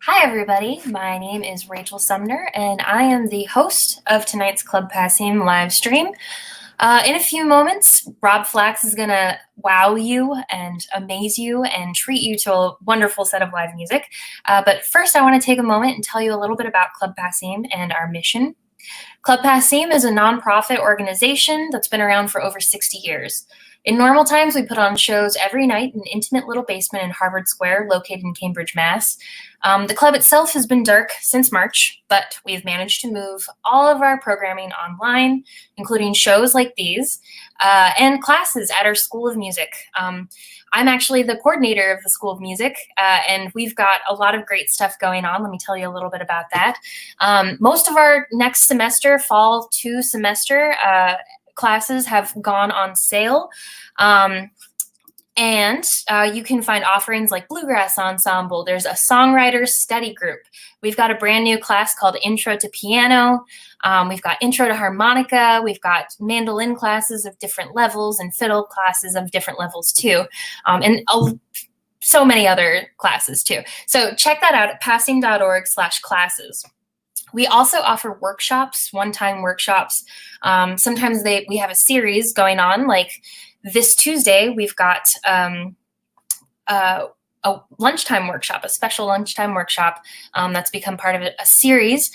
Hi, everybody. My name is Rachel Sumner, and I am the host of tonight's Club Passim live stream. In a few moments, Rob Flax is going to wow you and amaze you and treat you to a wonderful set of live music. But first, I want to take a moment and tell you a little bit about Club Passim and our mission. Club Passim is a nonprofit organization that's been around for over 60 years. In normal times, we put on shows every night in an intimate little basement in Harvard Square, located in Cambridge, Mass. The club itself has been dark since March, but we've managed to move all of our programming online, including shows like these, and classes at our School of Music. I'm actually the coordinator of the School of Music, and we've got a lot of great stuff going on. Let me tell you a little bit about that. Most of our next semester, fall 2 semester, classes have gone on sale. And you can find offerings like Bluegrass Ensemble. There's a songwriter's study group. We've got a brand new class called Intro to Piano. We've got Intro to Harmonica. We've got mandolin classes of different levels and fiddle classes of different levels too. And so many other classes too. So check that out at passim.org/classes. We also offer workshops, one-time workshops. Sometimes we have a series going on, like this Tuesday, we've got a lunchtime workshop, a special lunchtime workshop that's become part of a series.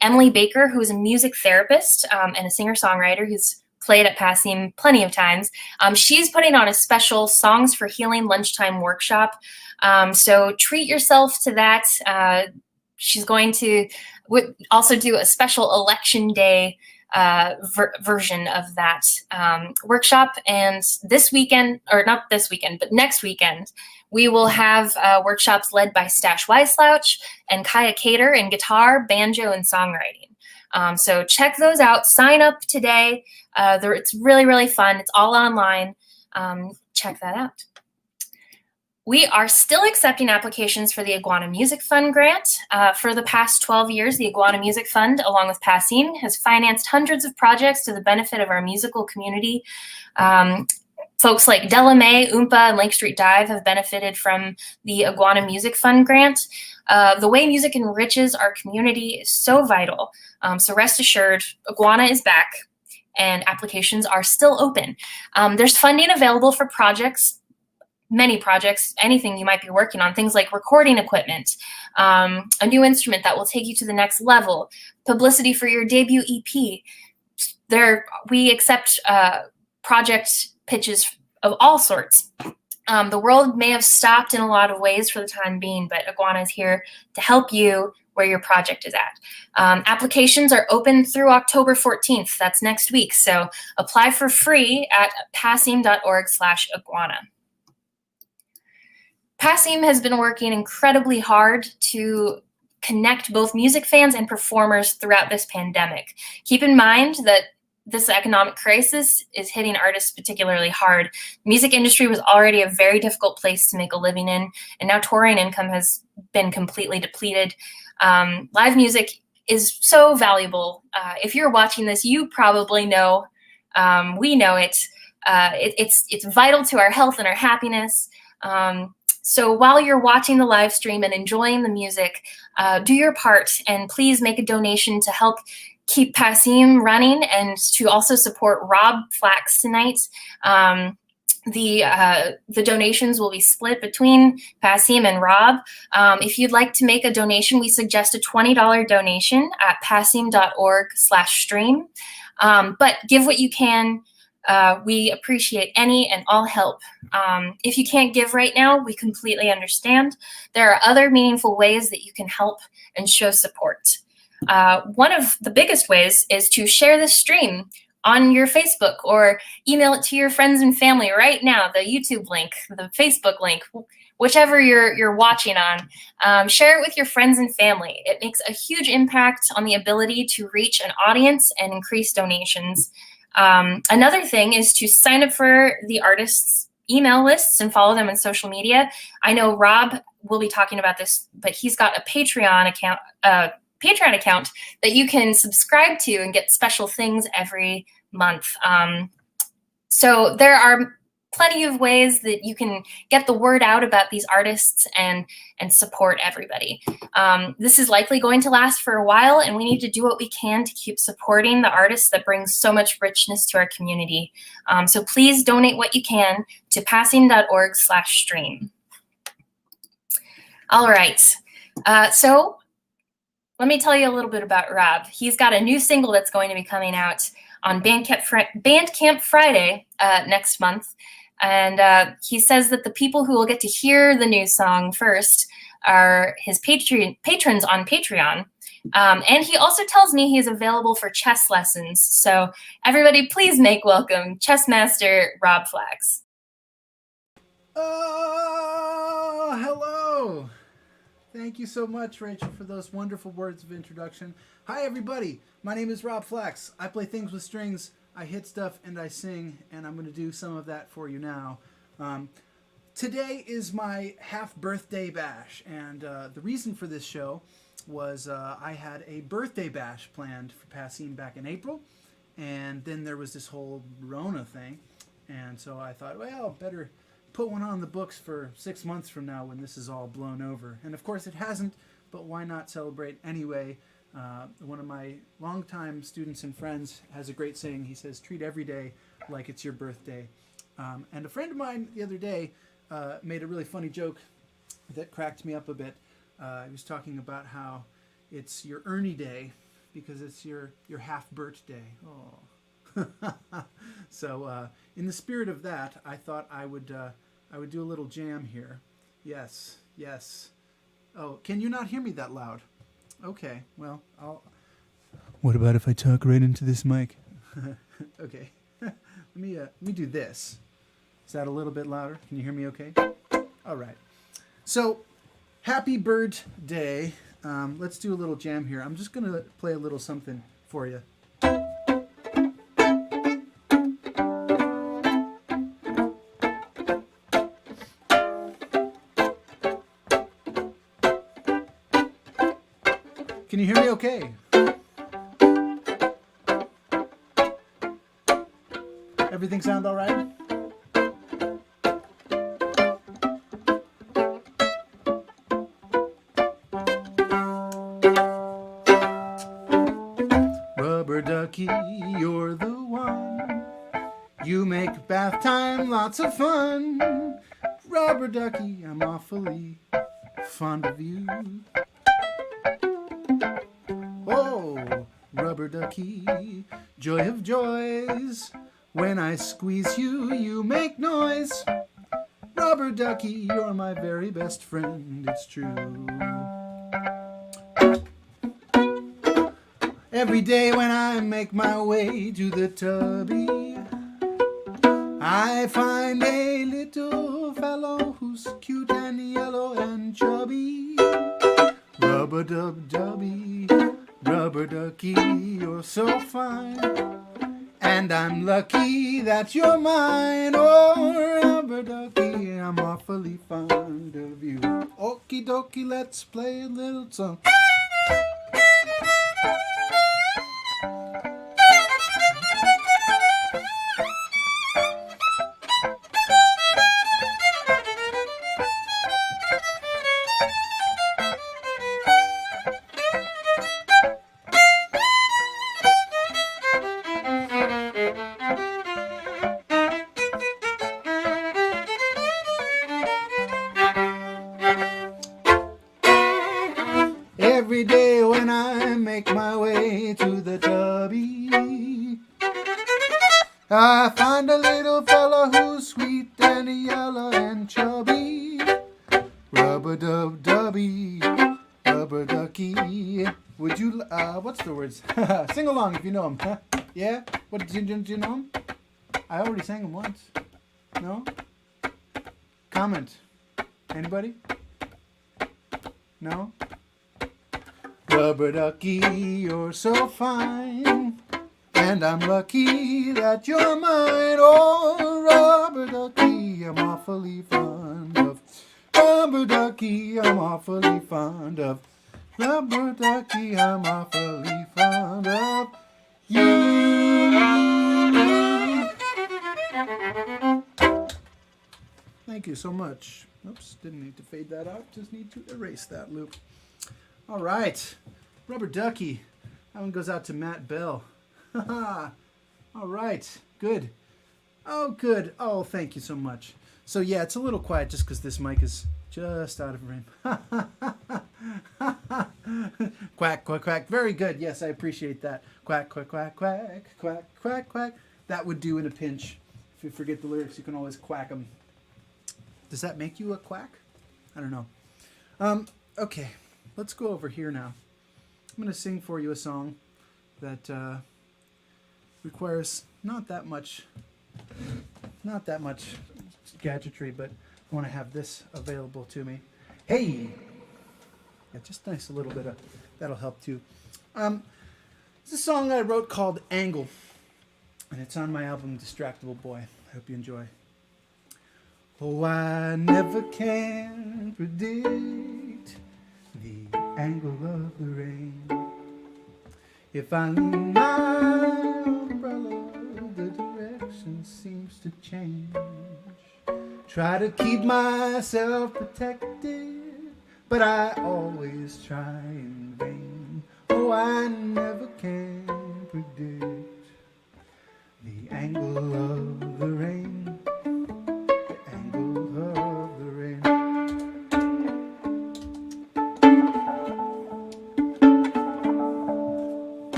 Emily Baker, who is a music therapist and a singer-songwriter who's played at Passim plenty of times, she's putting on a special Songs for Healing lunchtime workshop. So treat yourself to that. She's going to also do a special election day version of that workshop. And this weekend, or not this weekend, but next weekend, we will have workshops led by Stash Weisslouch and Kaya Cater in guitar, banjo, and songwriting. So check those out. Sign up today. It's really, really fun. It's all online. Check that out. We are still accepting applications for the Iguana Music Fund grant. For the past 12 years, the Iguana Music Fund, along with Passim, has financed hundreds of projects to the benefit of our musical community. Folks like Della May, Oompa, and Lake Street Dive have benefited from the Iguana Music Fund grant. The way music enriches our community is so vital. So rest assured, Iguana is back, and applications are still open. There's funding available for projects, many projects, anything you might be working on, things like recording equipment, a new instrument that will take you to the next level, publicity for your debut EP. We accept project pitches of all sorts. The world may have stopped in a lot of ways for the time being, but Iguana is here to help you where your project is at. Applications are open through October 14th. That's next week. So apply for free at passim.org/iguana. Passim has been working incredibly hard to connect both music fans and performers throughout this pandemic. Keep in mind that this economic crisis is hitting artists particularly hard. The music industry was already a very difficult place to make a living in, and now touring income has been completely depleted. Live music is so valuable. If you're watching this, you probably know, we know it. It's vital to our health and our happiness. So while you're watching the live stream and enjoying the music, do your part and please make a donation to help keep Passim running and to also support Rob Flax tonight. The donations will be split between Passim and Rob. If you'd like to make a donation, we suggest a $20 donation at passim.org/stream. But give what you can. We appreciate any and all help. If you can't give right now, we completely understand. There are other meaningful ways that you can help and show support. One of the biggest ways is to share this stream on your Facebook or email it to your friends and family right now, the YouTube link, the Facebook link, whichever you're watching on. Share it with your friends and family. It makes a huge impact on the ability to reach an audience and increase donations. Another thing is to sign up for the artists' email lists and follow them on social media. I know Rob will be talking about this, but he's got a Patreon account that you can subscribe to and get special things every month. So there are plenty of ways that you can get the word out about these artists and support everybody. This is likely going to last for a while, and we need to do what we can to keep supporting the artists that bring so much richness to our community. So please donate what you can to passim.org/stream. All right. So let me tell you a little bit about Rob. He's got a new single that's going to be coming out on Bandcamp Friday next month. And he says that the people who will get to hear the new song first are his patrons on Patreon. And he also tells me he's available for chess lessons. So everybody, please make welcome chess master Rob Flax. Oh, hello. Thank you so much, Rachel, for those wonderful words of introduction. Hi, everybody. My name is Rob Flax. I play things with strings. I hit stuff and I sing, and I'm going to do some of that for you now. Today is my half-birthday bash, and the reason for this show was I had a birthday bash planned for Passim back in April, and then there was this whole Rona thing, and so I thought, well, better put one on the books for 6 months from now when this is all blown over. And of course it hasn't, but why not celebrate anyway? One of my longtime students and friends has a great saying. He says, treat every day like it's your birthday. And a friend of mine the other day made a really funny joke that cracked me up a bit. He was talking about how it's your Ernie day because it's your half-birthday. Oh. So in the spirit of that, I thought I would do a little jam here. Yes, yes. Oh, can you not hear me that loud? Okay, well, What about if I talk right into this mic? Okay. Let me do this. Is that a little bit louder? Can you hear me okay? All right. So, happy bird day. Let's do a little jam here. I'm just going to play a little something for you. Can you hear me okay? Everything sound all right? Rubber ducky, you're the one. You make bath time lots of fun. Rubber ducky, I'm awfully fond of you. Oh, rubber ducky, joy of joys. When I squeeze you, you make noise. Rubber ducky, you're my very best friend, it's true. Every day when I make my way to the tubby, I find a little fellow who's cute and yellow and chubby. Rubber-dub-dubby, rubber ducky, you're so fine. And I'm lucky that you're mine. Oh, rubber ducky, I'm awfully fond of you. Okie dokie, let's play a little song. Every day when I make my way to the tubby, I find a little fella who's sweet and yellow and chubby. Rubber-dub-dubby, rubber ducky. Would you, what's the words? Sing along if you know them. Yeah? What, do you know them? I already sang them once. No? Comment. Anybody? No? Rubber ducky, you're so fine, and I'm lucky that you're mine. Oh, rubber ducky, I'm awfully fond of. Rubber ducky, I'm awfully fond of. Rubber ducky, I'm awfully fond of you. Thank you so much. Oops, didn't need to fade that out. Just need to erase that loop. All right. Rubber Ducky. That one goes out to Matt Bell. All right. Good. Oh, good. Oh, thank you so much. So, yeah, it's a little quiet just because this mic is just out of frame. Quack, quack, quack. Very good. Yes, I appreciate that. Quack, quack, quack, quack, quack, quack, quack. That would do in a pinch. If you forget the lyrics, you can always quack them. Does that make you a quack? I don't know. Okay, let's go over here now. I'm going to sing for you a song that requires not that much gadgetry, but I want to have this available to me. Hey! Yeah, just nice a little bit of, that'll help too. It's a song I wrote called Angle, and it's on my album Distractible Boy. I hope you enjoy. Oh, I never can predict the angle of the rain. If I lean my umbrella, the direction seems to change. Try to keep myself protected, but I always try in vain. Oh, I never can predict the angle of the rain. The angle of the rain.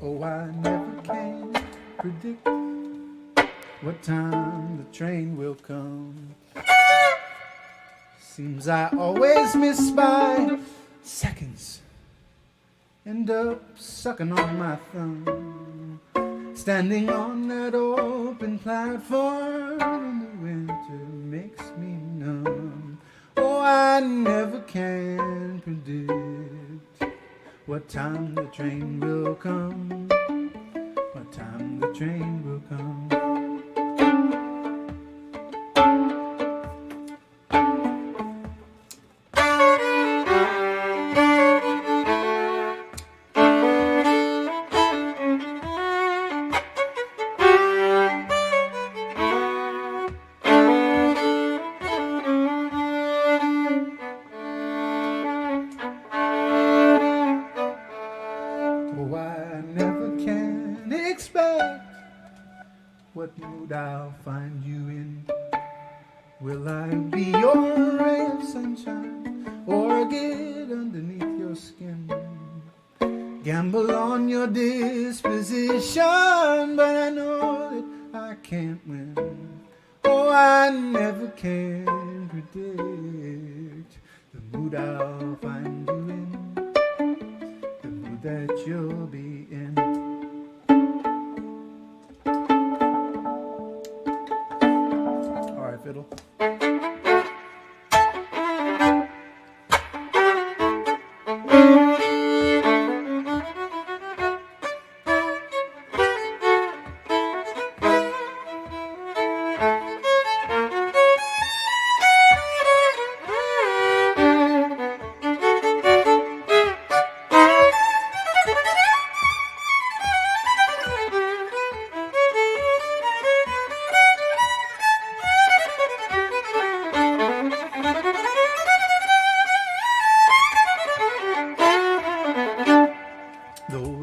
Oh, I never can predict what time the train will come. Seems I always miss by seconds. End up sucking on my thumb. Standing on that open platform in the winter makes me numb. Oh, I never can predict what time the train will come. What time the train will come. What mood I'll find you in. Will I be your ray of sunshine or get underneath your skin? Gamble on your disposition, but I know that I can't win. Oh, I never can predict the mood I'll find you in, the mood that you'll be in. Fiddle.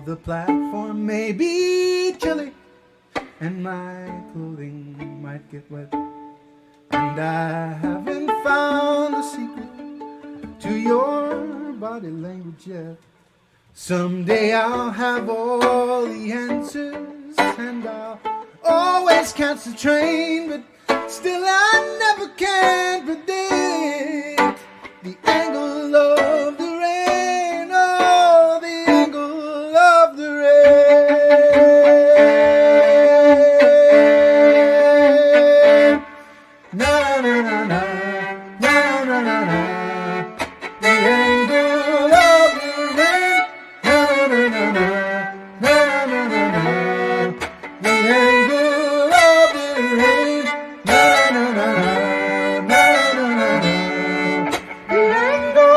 The platform may be chilly and my clothing might get wet, and I haven't found the secret to your body language yet. Someday I'll have all the answers and I'll always catch the train, but still I never can predict the angle of the rain. Oh, the angle of the rain. Na na na na, na na na na. The angle of the rain. Na na na na, na na na na. The angle of the rain. Na na na na, na na na na. The angle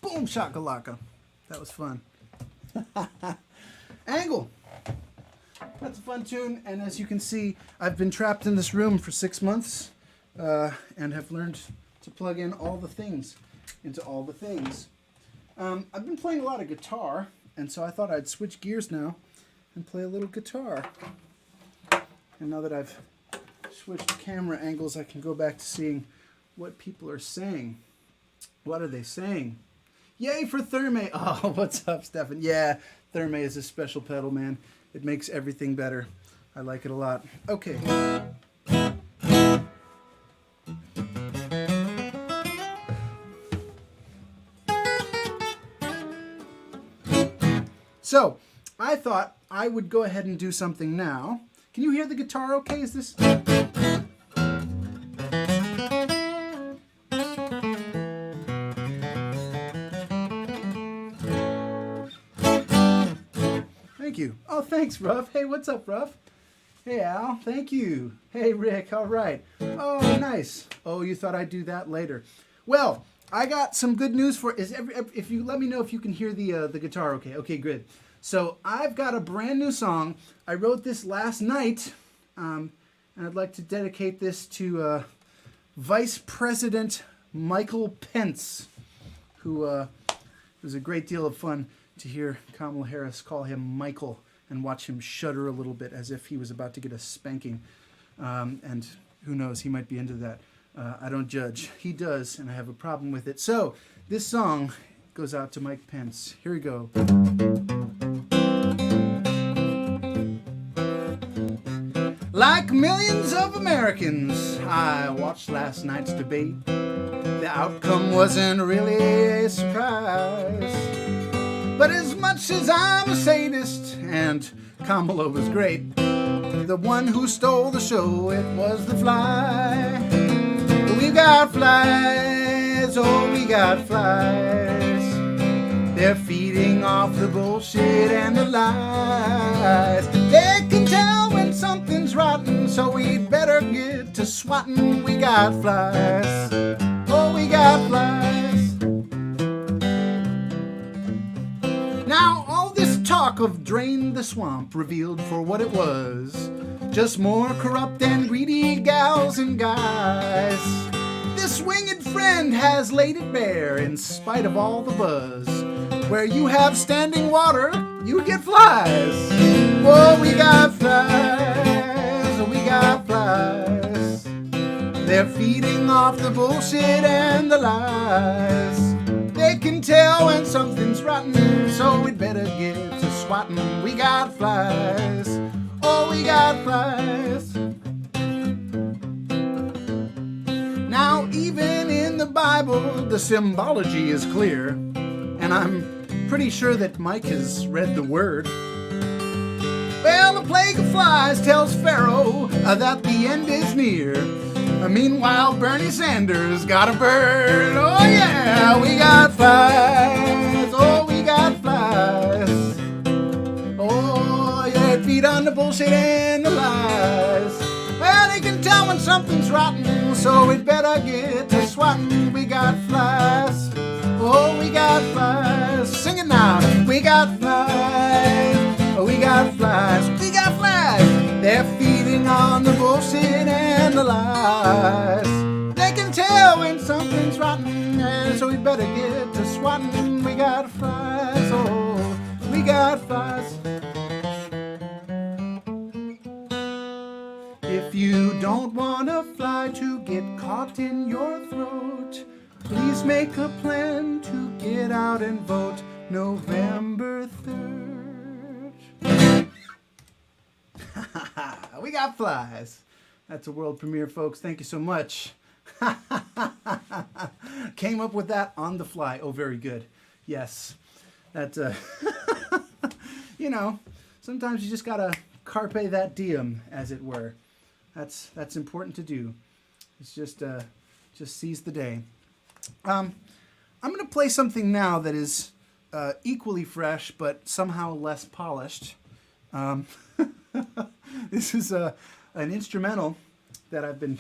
Boom shakalaka. That was fun. Angle. That's a fun tune, and as you can see, I've been trapped in this room for 6 months and have learned to plug in all the things into all the things. I've been playing a lot of guitar, and so I thought I'd switch gears now and play a little guitar. And now that I've switched camera angles, I can go back to seeing what people are saying. What are they saying? Yay for Therme! Oh, what's up, Stefan? Yeah, Therme is a special pedal, man. It makes everything better. I like it a lot. Okay. So, I thought I would go ahead and do something now. Can you hear the guitar okay? Is this... Thank you. Oh, thanks, Ruff. Hey, what's up, Ruff? Hey, Al. Thank you. Hey, Rick. All right. Oh, nice. Oh, you thought I'd do that later. Well, I got some good news for... If you let me know if you can hear the guitar okay. Okay, good. So I've got a brand new song. I wrote this last night, and I'd like to dedicate this to Vice President Michael Pence, who was a great deal of fun to hear Kamala Harris call him Michael and watch him shudder a little bit as if he was about to get a spanking. And who knows, he might be into that. I don't judge. He does, and I have a problem with it. So this song goes out to Mike Pence. Here we go. Like millions of Americans, I watched last night's debate. The outcome wasn't really a surprise. But as much as I'm a sadist, and Kamala was great, the one who stole the show, it was the fly. We got flies, oh we got flies. They're feeding off the bullshit and the lies. They can tell when something's rotten, so we'd better get to swatting. We got flies, oh we got flies. Now all this talk of drain the swamp revealed for what it was, just more corrupt and greedy gals and guys. This winged friend has laid it bare in spite of all the buzz. Where you have standing water, you get flies. Oh, we got flies, we got flies. They're feeding off the bullshit and the lies. They can tell when something's rotten, so we'd better get to swatting. We got flies, oh, we got flies. Now, even in the Bible, the symbology is clear, and I'm pretty sure that Mike has read the word. Well, the plague of flies tells Pharaoh that the end is near. Meanwhile, Bernie Sanders got a bird. Oh yeah, we got flies. Oh, we got flies. Oh yeah, feed on the bullshit and the lies. Well, they can tell when something's rotten, so we'd better get to swatting. We got flies. Oh, we got flies. Sing it now. We got flies. Oh, we got flies. We got flies. They're feeding on the bullshit and the lies. They can tell when something's rotten, and so we better get to swatting. We got flies. Oh, we got flies. If you don't want a fly to get caught in your throat, please make a plan to get out and vote November 3rd. We got flies. That's a world premiere, folks. Thank you so much. Came up with that on the fly. Oh, very good. Yes. That, you know, sometimes you just gotta carpe that diem, as it were. That's important to do. It's just seize the day. I'm going to play something now that is equally fresh, but somehow less polished. This is an instrumental that I've been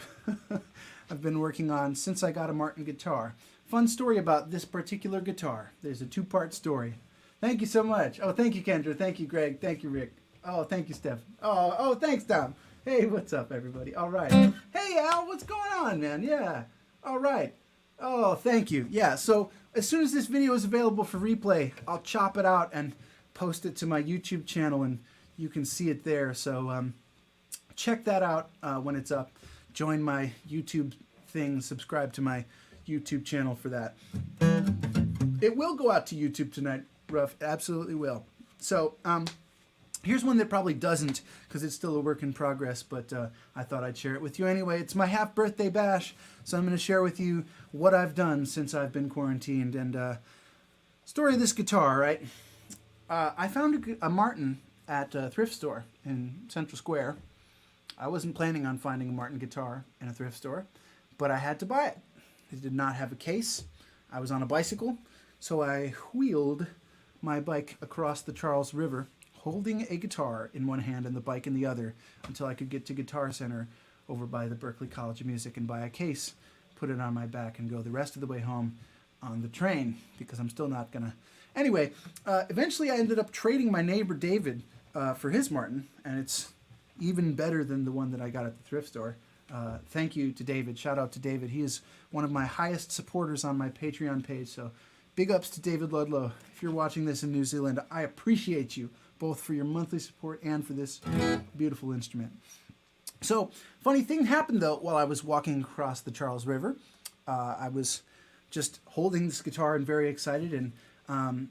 I've been working on since I got a Martin guitar. Fun story about this particular guitar. There's a two-part story. Thank you so much. Oh, thank you, Kendra. Thank you, Greg. Thank you, Rick. Oh, thank you, Steph. Oh, thanks, Tom. Hey, what's up, everybody? All right. Hey, Al, what's going on, man? Yeah. All right. Oh, thank you. Yeah, so as soon as this video is available for replay, I'll chop it out and post it to my YouTube channel, and you can see it there. So check that out when it's up. Join my YouTube thing. Subscribe to my YouTube channel for that. It will go out to YouTube tonight, Ruff. It absolutely will. So here's one that probably doesn't, because it's still a work in progress, but I thought I'd share it with you anyway. It's my half birthday bash, so I'm going to share with you what I've done since I've been quarantined. And story of this guitar, right? I found a Martin at a thrift store in Central Square. I wasn't planning on finding a Martin guitar in a thrift store, but I had to buy it. It did not have a case. I was on a bicycle, so I wheeled my bike across the Charles River, holding a guitar in one hand and the bike in the other, until I could get to Guitar Center over by the Berklee College of Music and buy a case, put it on my back, and go the rest of the way home on the train, because I'm still not gonna. Anyway, eventually I ended up trading my neighbor David for his Martin, and it's even better than the one that I got at the thrift store. Thank you to David. Shout out to David. He is one of my highest supporters on my Patreon page, so big ups to David Ludlow. If you're watching this in New Zealand, I appreciate you both for your monthly support and for this beautiful instrument. So, funny thing happened though while I was walking across the Charles River. I was just holding this guitar and very excited, and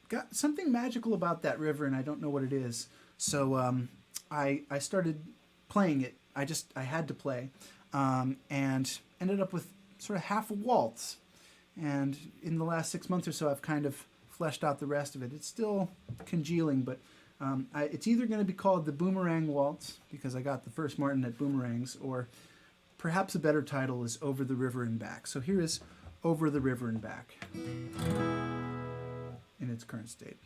got something magical about that river, and I don't know what it is. So I started playing it. I had to play, and ended up with sort of half a waltz. And in the last 6 months or so, I've kind of fleshed out the rest of it. It's still congealing, but it's either going to be called the Boomerang Waltz, because I got the first Martin at Boomerangs, or perhaps a better title is Over the River and Back. So here is Over the River and Back in its current state.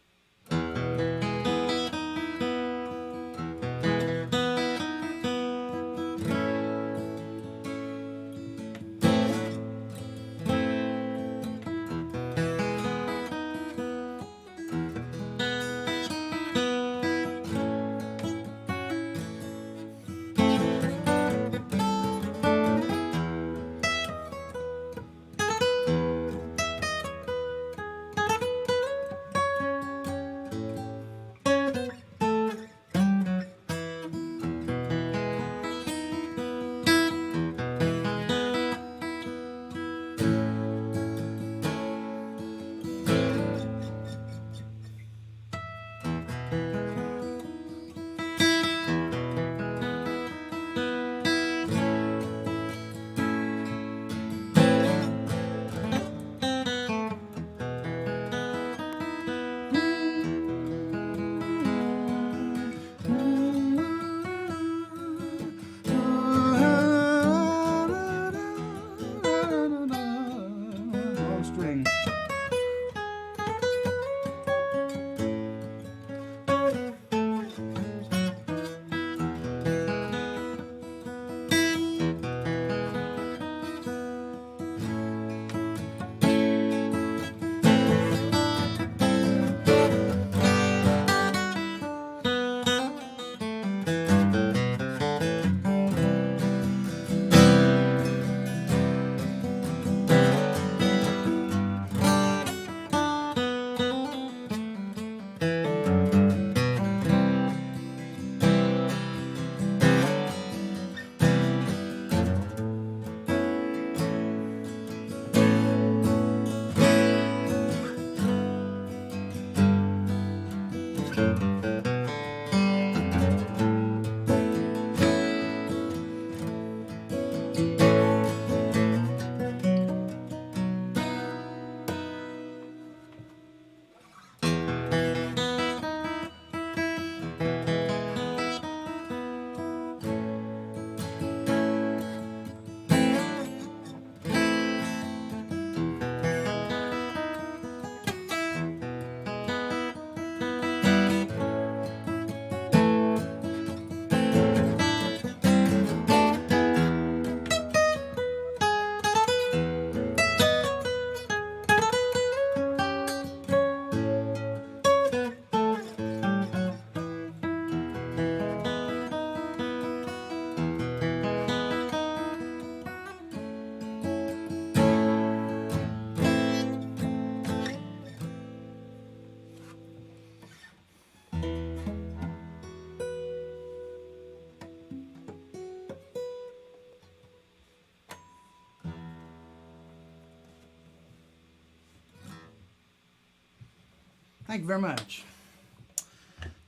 Thank you very much.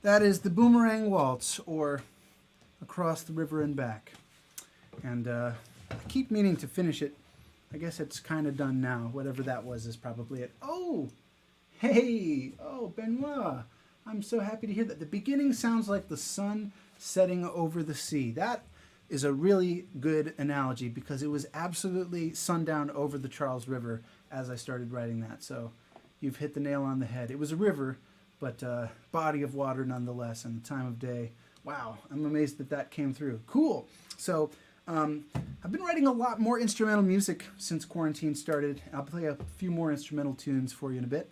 That is the Boomerang Waltz, or Across the River and Back. And I keep meaning to finish it. I guess it's kind of done now. Whatever that was is probably it. Oh, hey, oh, Benoit. I'm so happy to hear that. The beginning sounds like the sun setting over the sea. That is a really good analogy because it was absolutely sundown over the Charles River as I started writing that. So you've hit the nail on the head. It was a river, but body of water nonetheless, and the time of day. Wow, I'm amazed that that came through. Cool. So I've been writing a lot more instrumental music since quarantine started. I'll play a few more instrumental tunes for you in a bit.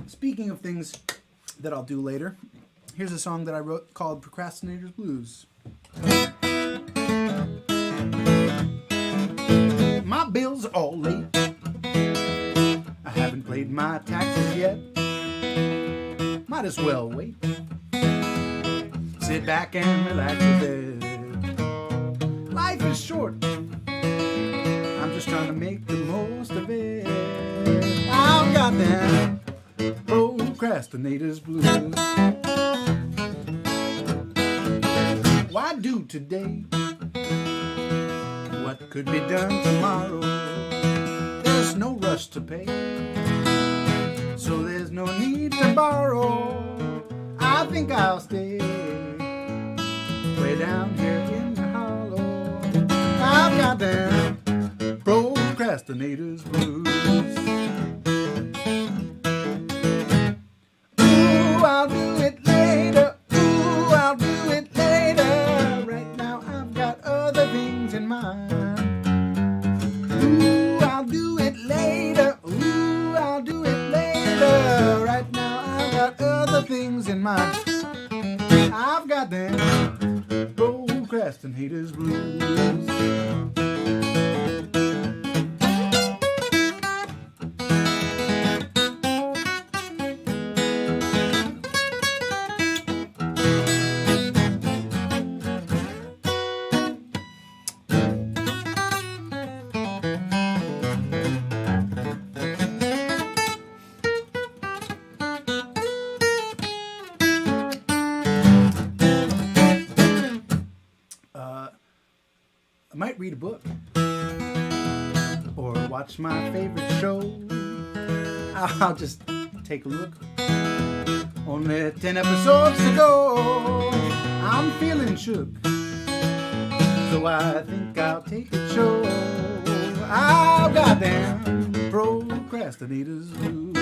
Speaking of things that I'll do later, here's a song that I wrote called Procrastinators Blues. My bills are all late. I haven't paid my taxes yet. Might as well wait. Sit back and relax a bit. Life is short. I'm just trying to make the most of it. I've got them procrastinators blues. Why do today what could be done tomorrow? There's no rush to pay, so there's no need to borrow. I think I'll stay way down here in the hollow. I've got them procrastinators blues. Ooh, I'll do it later. Ooh, I'll do it later. Right now I've got other things in mind. Ooh, I'll do it later. Ooh, I'll do it later. Right now I've got other things in mind. I've got them procrastinators blues. I might read a book or watch my favorite show. I'll just take a look. Only 10 episodes to go. I'm feeling shook, so I think I'll take a show. I've got them procrastinators blues.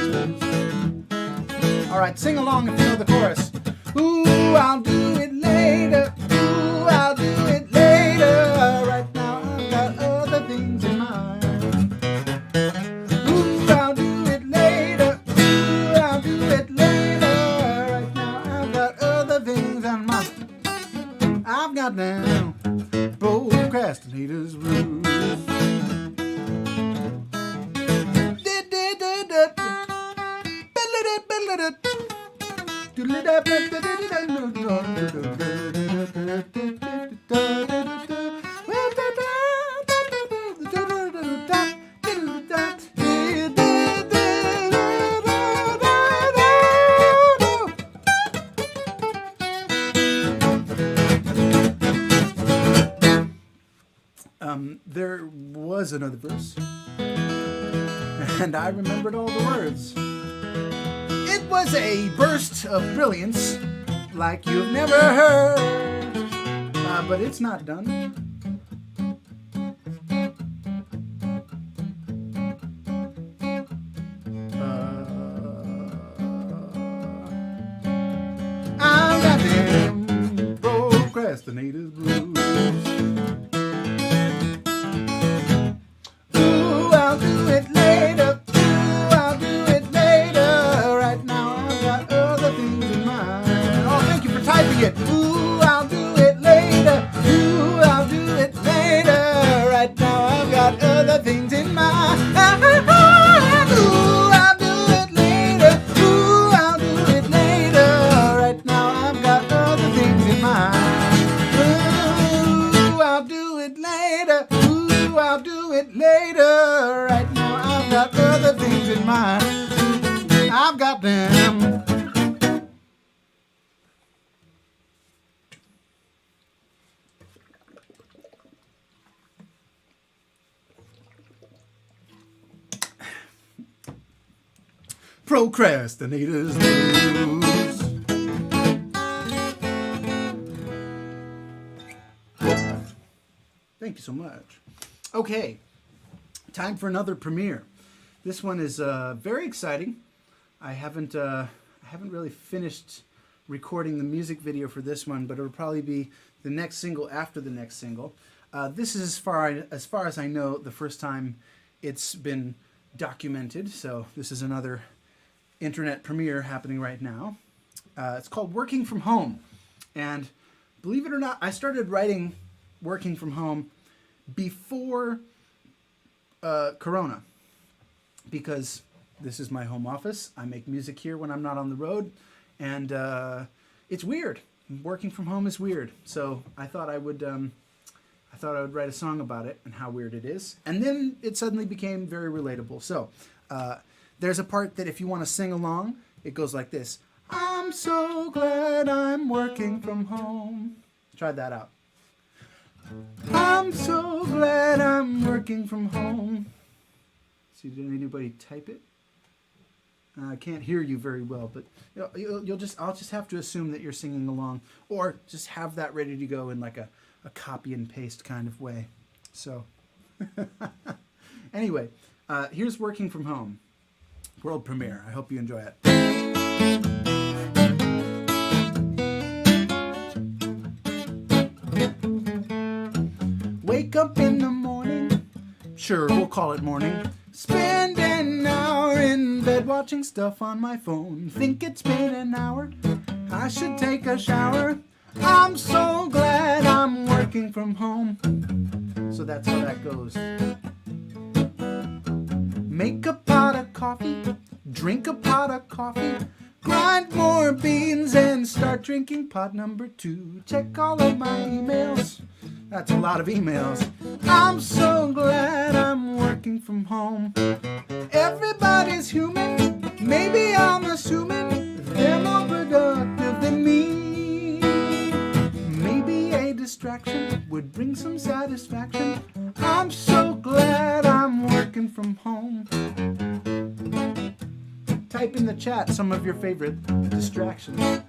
Alright, sing along if you know the chorus. Ooh, I'll do it later. Ooh, I'll do it later. Right now I've got other things in mind. Ooh, I'll do it later. Ooh, I'll do it later. Right now I've got other things in mind. I've got them procrastinators blues. There was another verse, and I remembered all the words. It was a burst of brilliance like you've never heard, but it's not done. I've got them procrastinators blues. I'll do it later. Ooh, I'll do it later. Right now I've got other things in mind. Oh, thank you for typing it. Ooh, I'll do it later. Ooh, I'll do it later. Right now I've got other things in mind. Ooh, I'll do it later. Ooh, I'll do it later. Right now I've got other things in mind. Ooh, I'll do it later. Ooh, I'll do it later. Right now I've got got other things in mind. I've got them. Procrastinators Blues. Thank you so much. Okay, time for another premiere. This one is very exciting. I haven't really finished recording the music video for this one, but it'll probably be the next single after the next single. This is as far as I know the first time it's been documented. So this is another internet premiere happening right now. It's called Working From Home, and believe it or not, I started writing Working From Home before Corona, because this is my home office. I make music here when I'm not on the road, and it's weird. Working from home is weird. So I thought I would write a song about it and how weird it is. And then it suddenly became very relatable. So there's a part that if you want to sing along, it goes like this. I'm so glad I'm working from home. Try that out. I'm so glad I'm working from home. See, did anybody type it? I can't hear you very well, but I'll just have to assume that you're singing along, or just have that ready to go in like a copy and paste kind of way. So anyway, here's Working From Home, world premiere. I hope you enjoy it. Wake up in the morning, sure, we'll call it morning. Spend an hour in bed watching stuff on my phone. Think it's been an hour, I should take a shower. I'm so glad I'm working from home. So that's how that goes. Make a pot of coffee, drink a pot of coffee, grind more beans and start drinking pot number 2. Check all of my emails. That's a lot of emails. I'm so glad I'm working from home. Everybody's human. Maybe I'm assuming they're more productive than me. Maybe a distraction would bring some satisfaction. I'm so glad I'm working from home. Type in the chat some of your favorite distractions.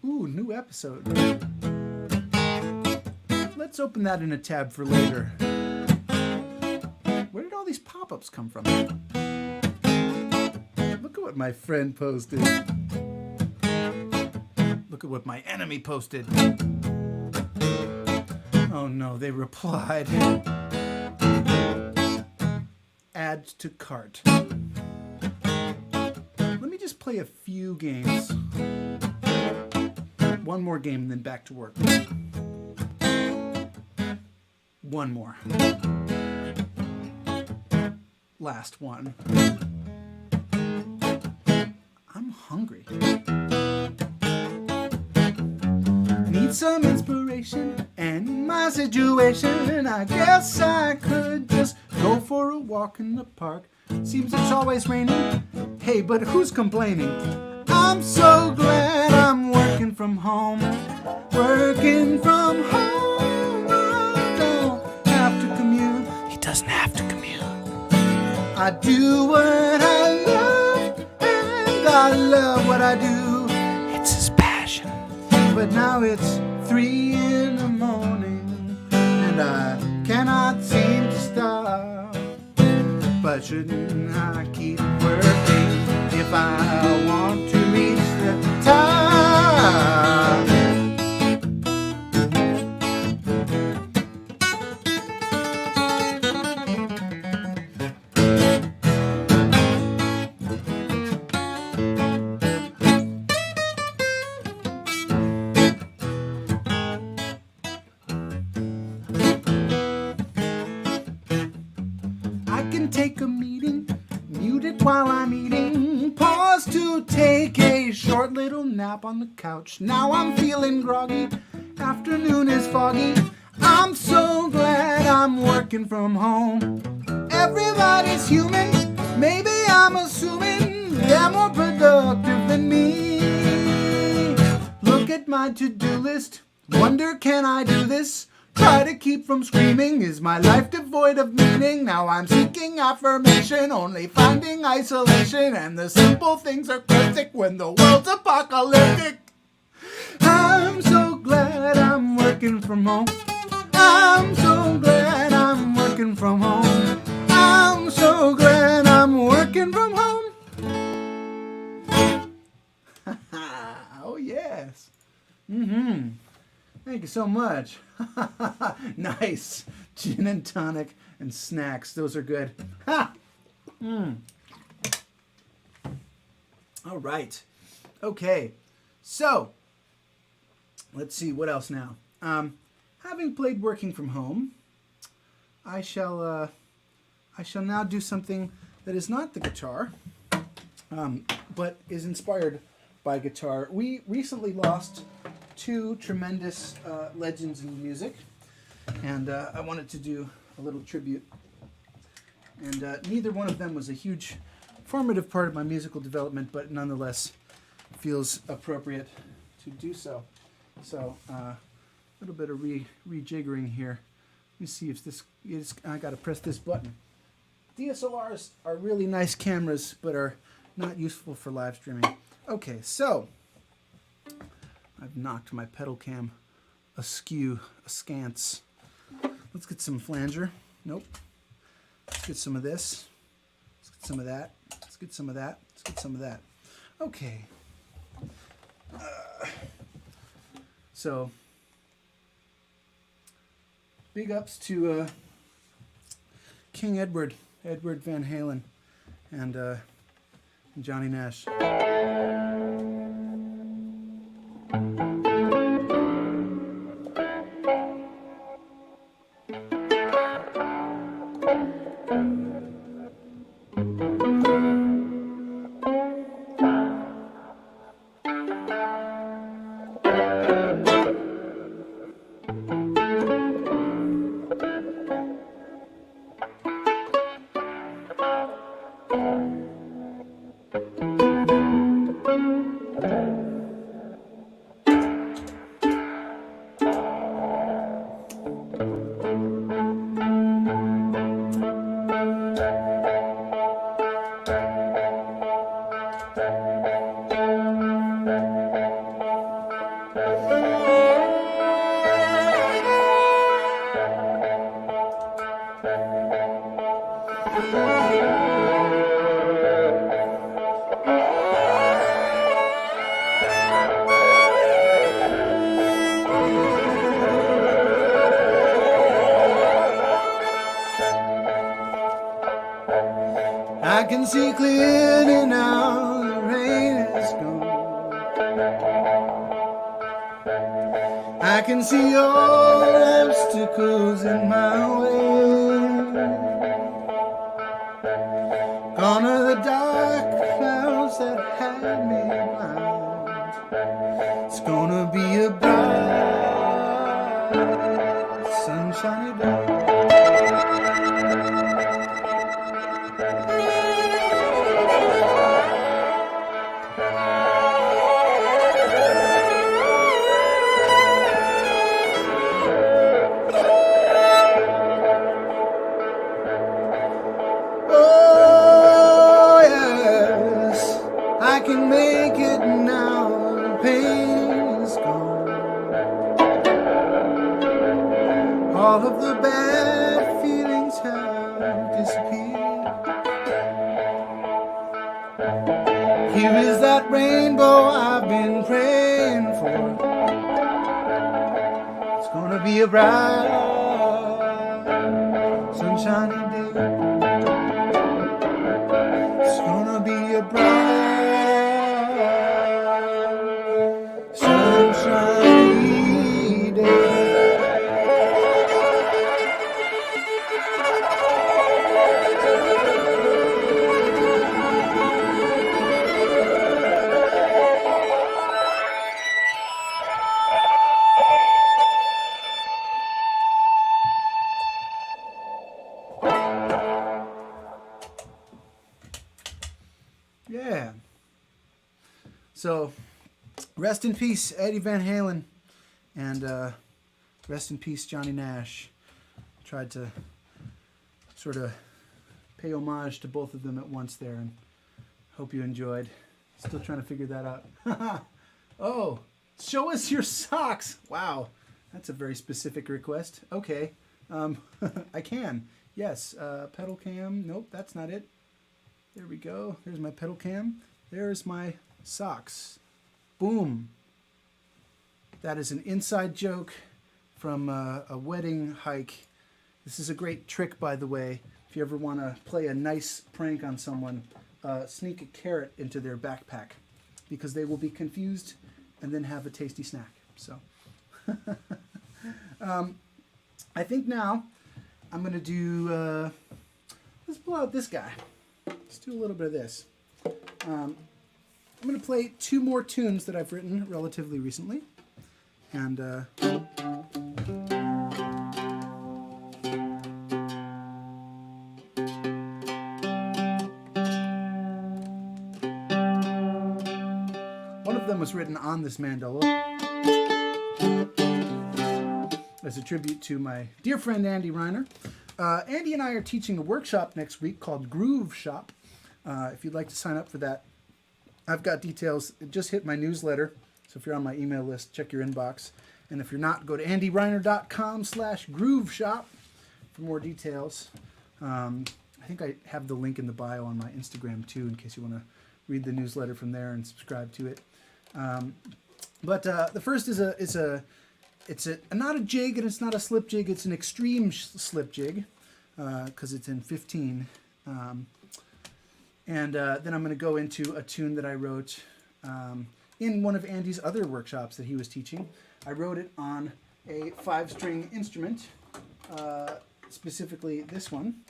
Ooh, new episode. Let's open that in a tab for later. Where did all these pop-ups come from? Look at what my friend posted. Look at what my enemy posted. Oh no, they replied. Add to cart. Let me just play a few games. One more game, then back to work. One more. Last one. I'm hungry. Need some inspiration, and in my situation, I guess I could just go for a walk in the park. Seems it's always raining. Hey, but who's complaining? I'm so glad I'm working from home. Working from home. Doesn't have to commute. I do what I love, and I love what I do. It's his passion. But now it's 3 in the morning, and I cannot seem to stop. But shouldn't I keep working if I want to reach the top? Take a meeting, mute it while I'm eating, pause to take a short little nap on the couch. Now I'm feeling groggy, afternoon is foggy. I'm so glad I'm working from home. everybody's human. Maybe I'm assuming they're more productive than me. Look at my to-do list. Wonder, can I do this? Try to keep from screaming. Is my life devoid of meaning? Now I'm seeking affirmation, only finding isolation. And the simple things are cryptic when the world's apocalyptic. I'm so glad I'm working from home. I'm so glad I'm working from home. I'm so glad I'm working from home. Oh, yes. Thank you so much. Nice. Gin and tonic and snacks. Those are good. Ha! All right. Okay. So, let's see. What else now? Having played working from home, I shall now do something that is not the guitar, but is inspired by guitar. We recently lost two tremendous legends in music, and I wanted to do a little tribute. And neither one of them was a huge formative part of my musical development, but nonetheless feels appropriate to do so. So a little bit of rejiggering here. Let me see if this is, I gotta press this button. DSLRs are really nice cameras, but are not useful for live streaming. Okay, so I've knocked my pedal cam askew, askance. Let's get some flanger. Nope. Let's get some of this. Let's get some of that. Let's get some of that. Let's get some of that. Okay. So, big ups to King Edward Van Halen, and Johnny Nash. I can see clearly now, the rain is gone. I can see all obstacles in my way. Gone are the dark clouds that had me blind. It's gonna be a bright, sunshiny day. All of the bad feelings have disappeared. Here is that rainbow I've been praying for. It's gonna be a bright, sunshiny day. It's gonna be a bright, sunshiny day. So, rest in peace, Eddie Van Halen, and rest in peace, Johnny Nash. Tried to sort of pay homage to both of them at once there, and hope you enjoyed. Still trying to figure that out. Oh, show us your socks. Wow, that's a very specific request. Okay, I can. Yes, pedal cam. Nope, that's not it. There we go. There's my pedal cam. There's my socks. Boom. That is an inside joke from a wedding hike. This is a great trick, by the way. If you ever want to play a nice prank on someone, sneak a carrot into their backpack, because they will be confused and then have a tasty snack. So, I think now I'm going to do, let's pull out this guy. Let's do a little bit of this. I'm going to play 2 more tunes that I've written relatively recently. And one of them was written on this mandola as a tribute to my dear friend Andy Reiner. Andy and I are teaching a workshop next week called Groove Shop. If you'd like to sign up for that, I've got details. It just hit my newsletter. So if you're on my email list, check your inbox. And if you're not, go to andyreiner.com/grooveshop for more details. I think I have the link in the bio on my Instagram too, in case you want to read the newsletter from there and subscribe to it. But the first is it's not a jig and it's not a slip jig. It's an extreme slip jig because it's in 15. And then I'm going to go into a tune that I wrote in one of Andy's other workshops that he was teaching. I wrote it on a 5-string instrument, specifically this one.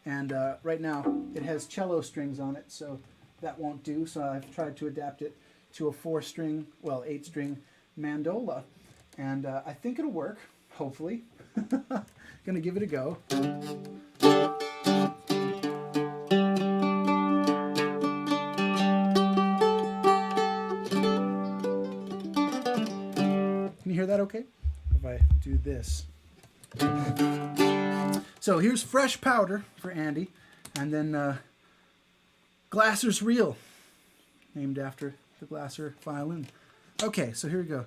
And right now it has cello strings on it, so that won't do. So I've tried to adapt it to a 4-string, well, 8-string mandola. And I think it'll work, hopefully. Gonna give it a go. Can you hear that okay? If I do this. So here's Fresh Powder for Andy, and then Glasser's Reel, named after the Glasser violin. Okay, so here we go.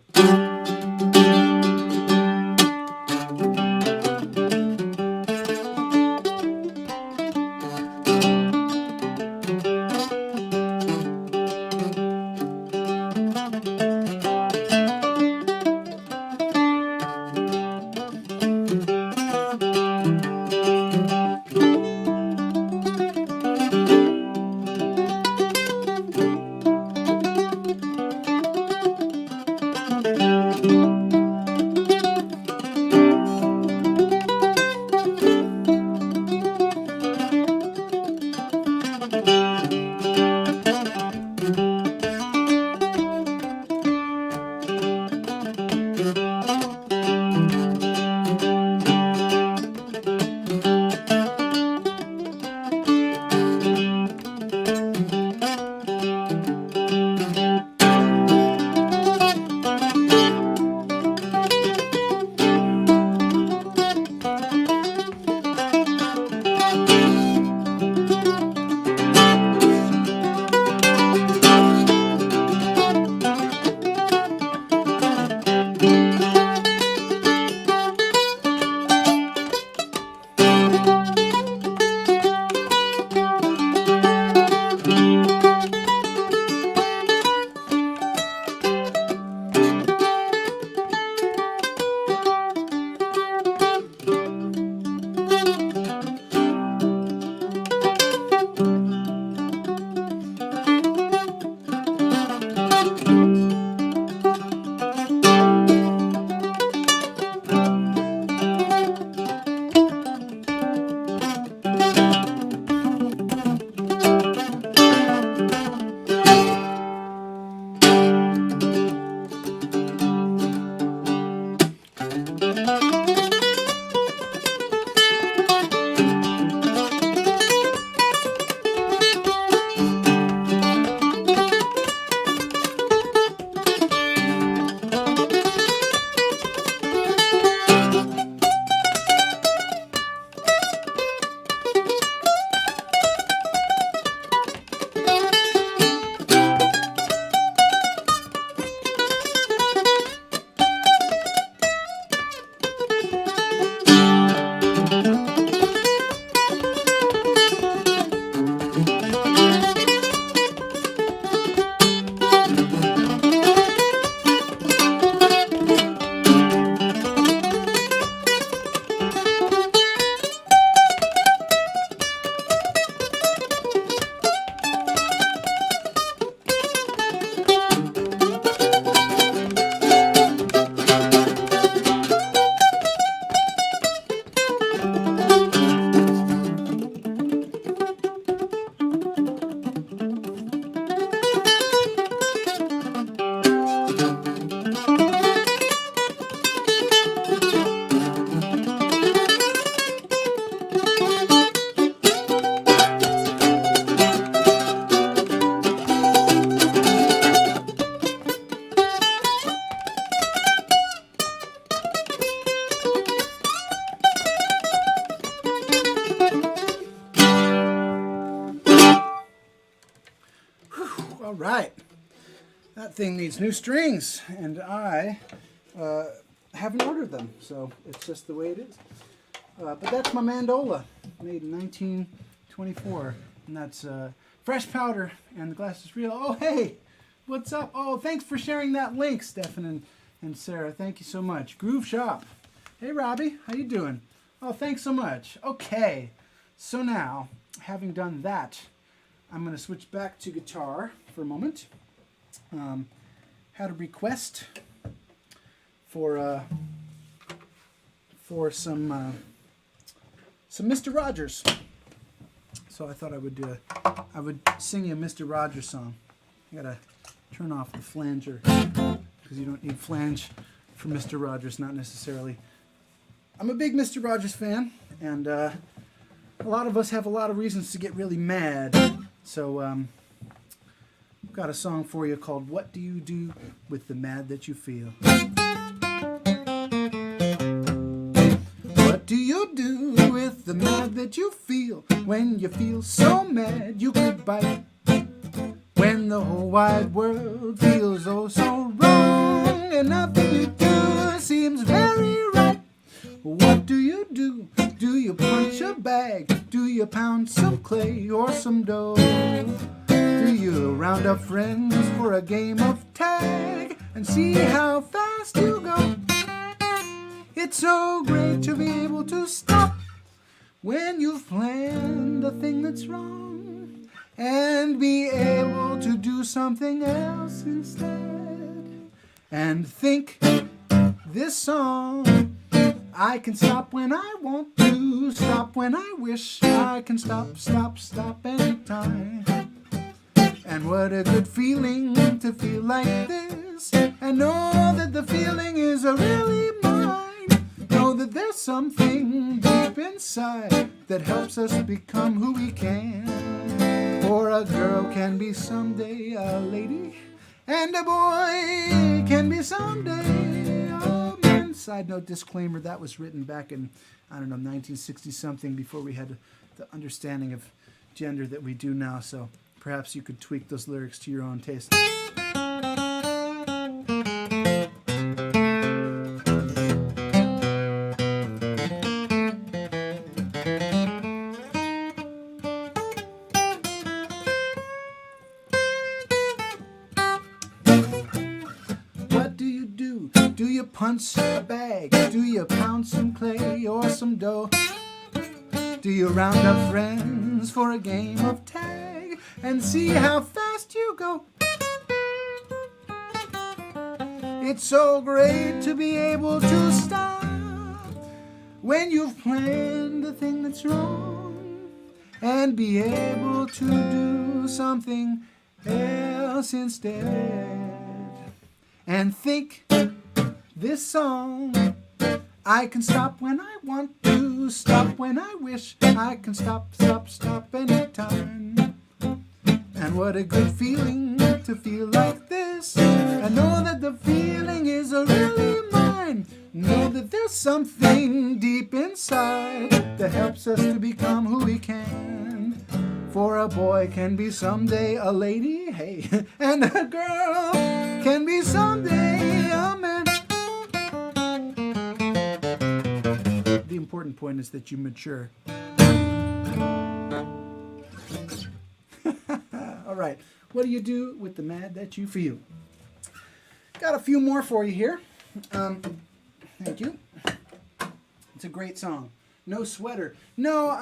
All right. That thing needs new strings, and I haven't ordered them, so it's just the way it is. But that's my mandola, made in 1924, and that's fresh powder, and the glass is real. Oh, hey, what's up? Oh, thanks for sharing that link, Stefan and Sarah. Thank you so much. Groove Shop. Hey, Robbie, how you doing? Oh, thanks so much. Okay, so now, having done that, I'm going to switch back to guitar for a moment. Had a request for some Mr. Rogers. So I thought I would sing you a Mr. Rogers song. I gotta turn off the flanger because you don't need flange for Mr. Rogers, not necessarily. I'm a big Mr. Rogers fan, and a lot of us have a lot of reasons to get really mad. So I've got a song for you called "What Do You Do with the Mad That You Feel?" What do you do with the mad that you feel when you feel so mad you could bite? When the whole wide world feels oh so wrong and nothing you do seems very right. What do you do? Do you punch a bag? Do you pound some clay or some dough? Do you round up friends for a game of tag and see how fast you go? It's so great to be able to stop when you've planned a thing that's wrong and be able to do something else instead. And think this song, I can stop when I want to, stop when I wish. I can stop anytime. And what a good feeling to feel like this, and know that the feeling is really mine. Know that there's something deep inside that helps us become who we can. For a girl can be someday a lady, and a boy can be someday a man. Side note disclaimer, that was written back in, I don't know, 1960 something, before we had the understanding of gender that we do now. So perhaps you could tweak those lyrics to your own taste. What do you do? Do you punch a bag? Do you pound some clay or some dough? Do you round up friends for a game of tag and see how fast you go? It's so great to be able to stop when you've planned the thing that's wrong and be able to do something else instead. And think this song, I can stop when I want to, stop when I wish. I can stop anytime. And what a good feeling to feel like this, and know that the feeling is really mine. Know that there's something deep inside that helps us to become who we can. For a boy can be someday a lady, hey, and a girl can be someday a man. The important point is that you mature. All right, what do you do with the mad that you feel? Got a few more for you here. Thank you. It's a great song. No sweater. No,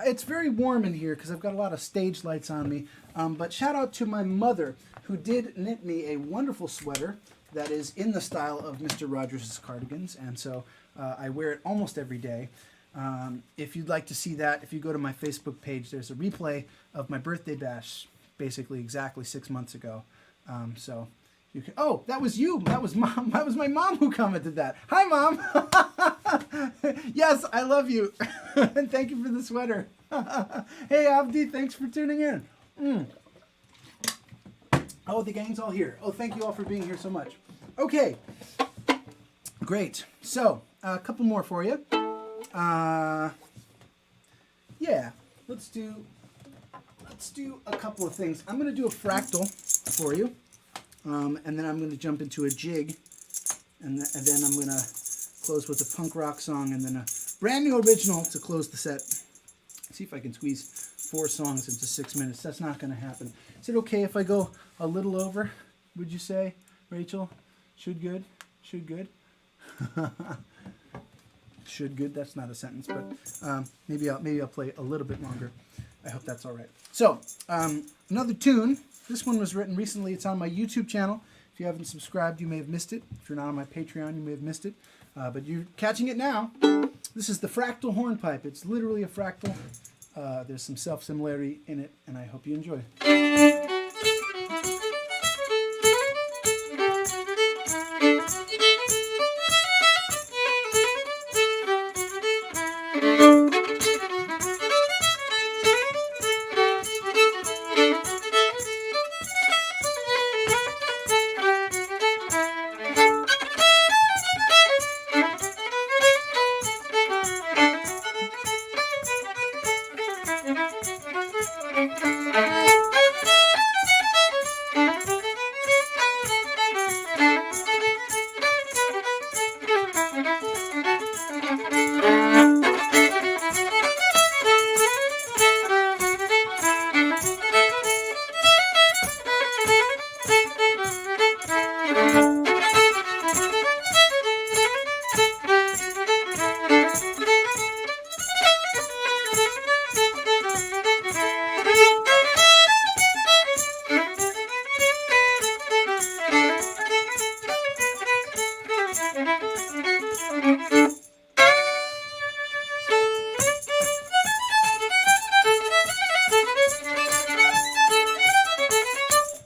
it's very warm in here because I've got a lot of stage lights on me. But shout out to my mother, who did knit me a wonderful sweater that is in the style of Mr. Rogers' cardigans. And so I wear it almost every day. If you'd like to see that, if you go to my Facebook page, there's a replay of my birthday bash, basically exactly 6 months ago. So you can. Oh, that was you. That was mom. That was my mom who commented that. Hi, Mom. Yes, I love you, and thank you for the sweater. Hey, Abdi, thanks for tuning in. Oh, the gang's all here. Oh, thank you all for being here so much. Okay, great. So a couple more for you. Yeah, let's do let's do a couple of things. I'm going to do a fractal for you, and then I'm going to jump into a jig, and then I'm going to close with a punk rock song, and then a brand new original to close the set. See if I can squeeze 4 songs into 6 minutes. That's not going to happen. Is it okay if I go a little over, would you say, Rachel? Should good? Should good? Should good, that's not a sentence, but maybe I'll play a little bit longer. I hope that's all right. So, another tune. This one was written recently. It's on my YouTube channel. If you haven't subscribed, you may have missed it. If you're not on my Patreon, you may have missed it. But you're catching it now. This is the Fractal Hornpipe. It's literally a fractal. There's some self-similarity in it, and I hope you enjoy.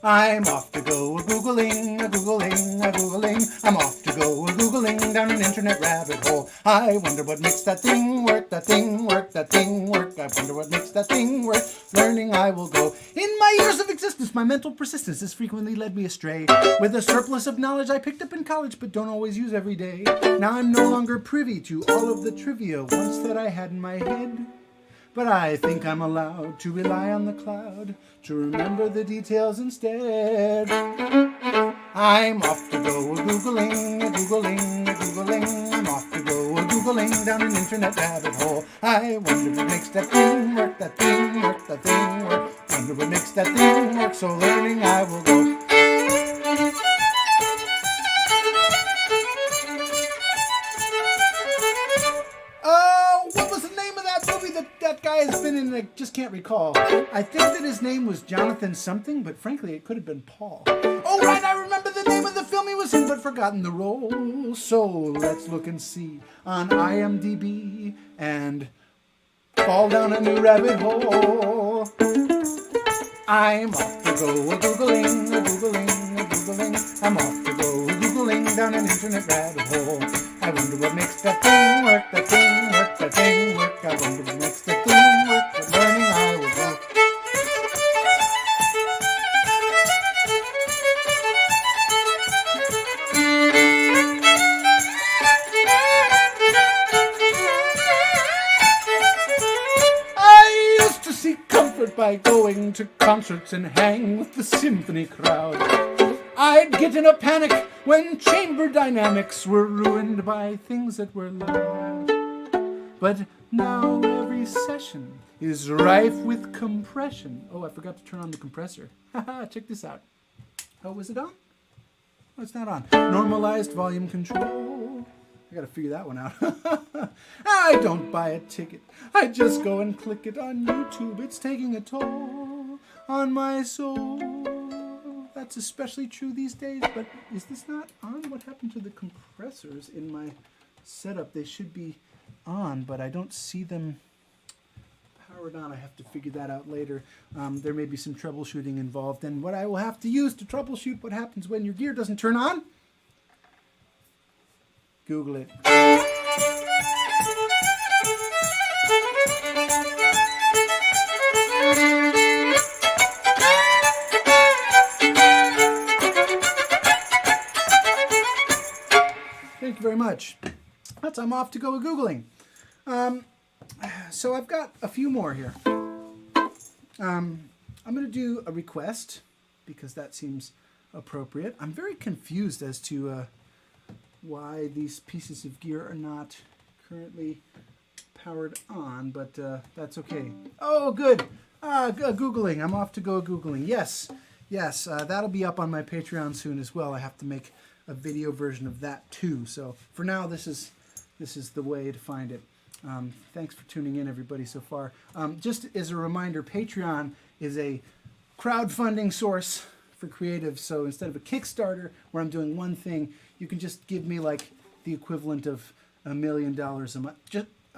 I'm off to go a-googling, a-googling, a-googling. I'm off to go a-googling down an internet rabbit hole. I wonder what makes that thing work, that thing work, that thing work. I wonder what makes that thing work. Learning I will go. In my years of existence, my mental persistence has frequently led me astray. With a surplus of knowledge I picked up in college but don't always use every day. Now I'm no longer privy to all of the trivia once that I had in my head. But I think I'm allowed to rely on the cloud to remember the details instead. I'm off to go a-googling, a-googling, a-googling. I'm off to go a-googling down an internet rabbit hole. I wonder what makes that thing work, that thing work, that thing work. Wonder what makes that thing work, so learning I will go. What was the name of that movie that guy has been in? I just can't recall. I think that his name was Jonathan something, but frankly, it could have been Paul. Oh, right, I remember the name of the film he was in, but forgotten the role. So let's look and see on IMDb and fall down a new rabbit hole. I'm off to go a-googling, a-googling, a-googling. I'm off to go a-googling down an internet rabbit hole. I wonder what makes that thing work, that thing work, that thing work. I wonder what makes that thing work, but learning I will go. I used to seek comfort by going to concerts and hang with the symphony crowd. I'd get in a panic when chamber dynamics were ruined by things that were loud. But now every session is rife with compression. Oh, I forgot to turn on the compressor. Haha, check this out. Oh, was it on? Oh, it's not on. Normalized volume control. I gotta figure that one out. I don't buy a ticket. I just go and click it on YouTube. It's taking a toll on my soul. That's especially true these days, but is this not on? What happened to the compressors in my setup? They should be on, but I don't see them powered on. I have to figure that out later. There may be some troubleshooting involved, and what I will have to use to troubleshoot what happens when your gear doesn't turn on? Google it. Thank you very much. I'm off to go Googling. So I've got a few more here. I'm going to do a request because that seems appropriate. I'm very confused as to why these pieces of gear are not currently powered on, but that's okay. Oh, good. Googling. I'm off to go Googling. Yes, that'll be up on my Patreon soon as well. I have to make a video version of that too. So for now, this is the way to find it. Thanks for tuning in, everybody, so far. Just as a reminder, Patreon is a crowdfunding source for creatives. So instead of a Kickstarter where I'm doing one thing, you can just give me like the equivalent of $1 million a month.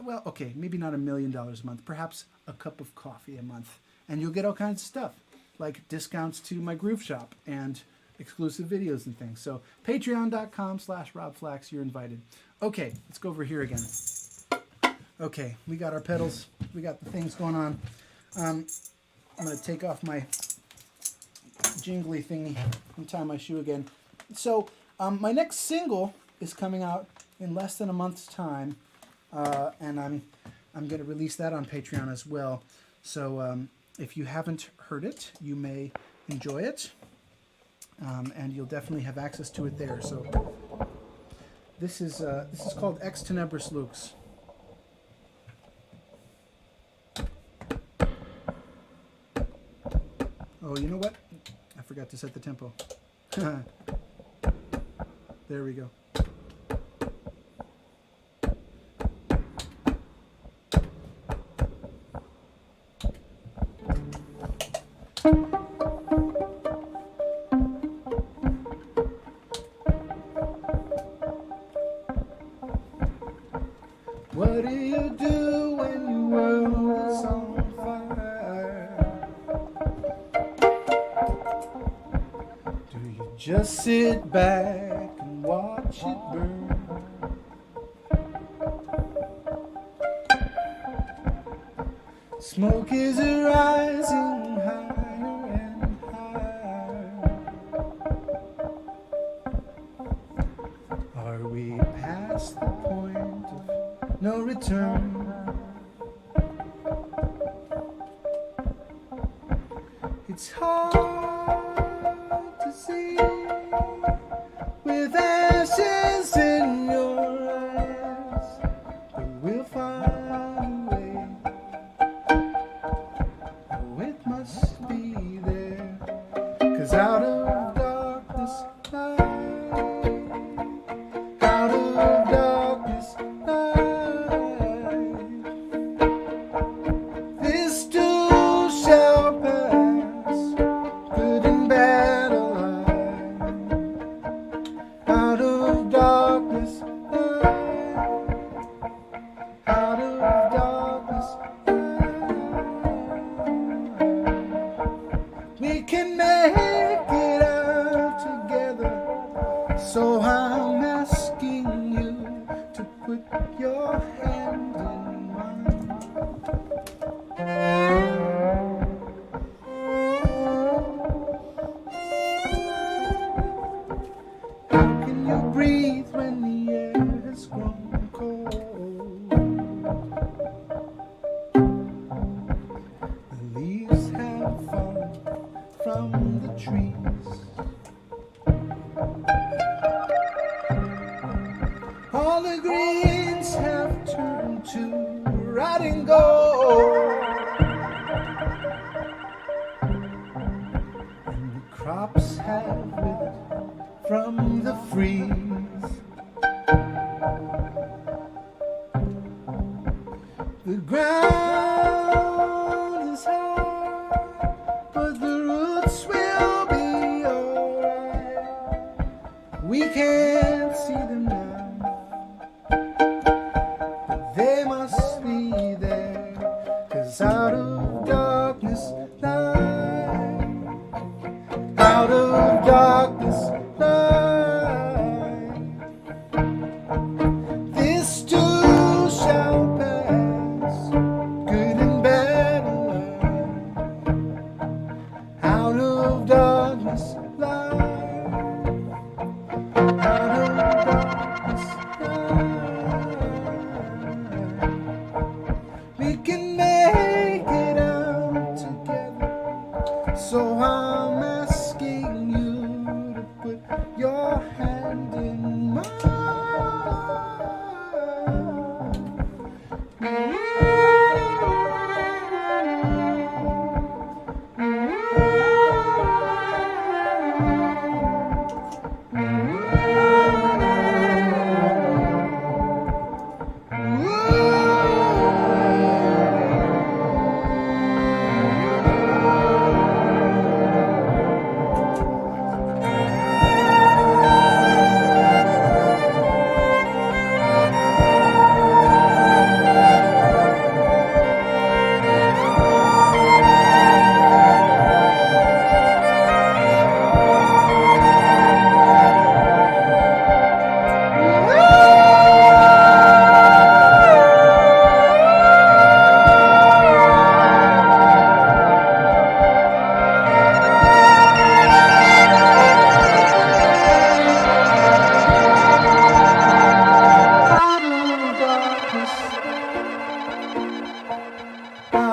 Well, okay, maybe not $1 million a month, perhaps a cup of coffee a month. And you'll get all kinds of stuff, like discounts to my groove shop and exclusive videos and things. So patreon.com/RobFlax, you're invited. Okay, let's go over here again. Okay, we got our pedals. We got the things going on. I'm going to take off my jingly thingy and tie my shoe again. So my next single is coming out in less than a month's time. And I'm going to release that on Patreon as well. So if you haven't heard it, you may enjoy it. And you'll definitely have access to it there. So this is called Ex Tenebris Lux. Oh, you know what? I forgot to set the tempo. There we go. What do you do when your world is on fire? Do you just sit back and watch it burn? Smoke is rising higher and higher. Are we past the point of no return? It's hard to see with ashes in your eyes, but we'll find a way. Oh, it must be there, 'cause out of darkness light, out of darkness light, this too shall pass, good and bad alike. Out of darkness light, out of darkness light, we can make it out together. So I'm asking you to put your hand in mine. How can you breathe when the air has grown cold? The leaves have fallen from the trees. All the greens have turned to rotting gold, and the crops have withered from the freeze. The ground is hard, but the roots will be alright. We can't see them now, but they must be there, 'cause out of darkness light, out of darkness light, this too shall pass,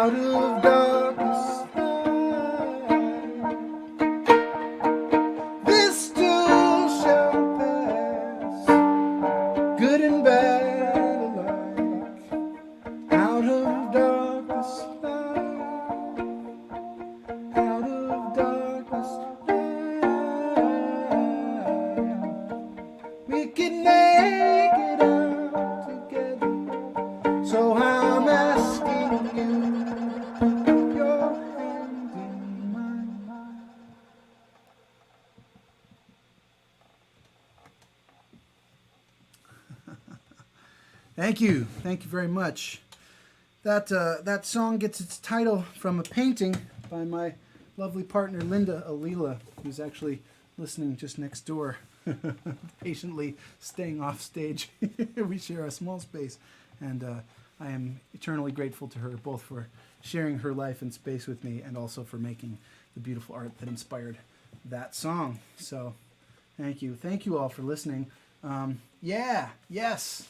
out of darkness light. This too shall pass, good and bad alike. Out of darkness light, out of darkness light. We can make it out together. So I'm asking you, put your hand in mine. Thank you very much. That song gets its title from a painting by my lovely partner Linda Alila, who's actually listening just next door, patiently staying off stage. We share a small space, and I am eternally grateful to her, both for sharing her life and space with me and also for making the beautiful art that inspired that song. So thank you. Thank you all for listening. Yes.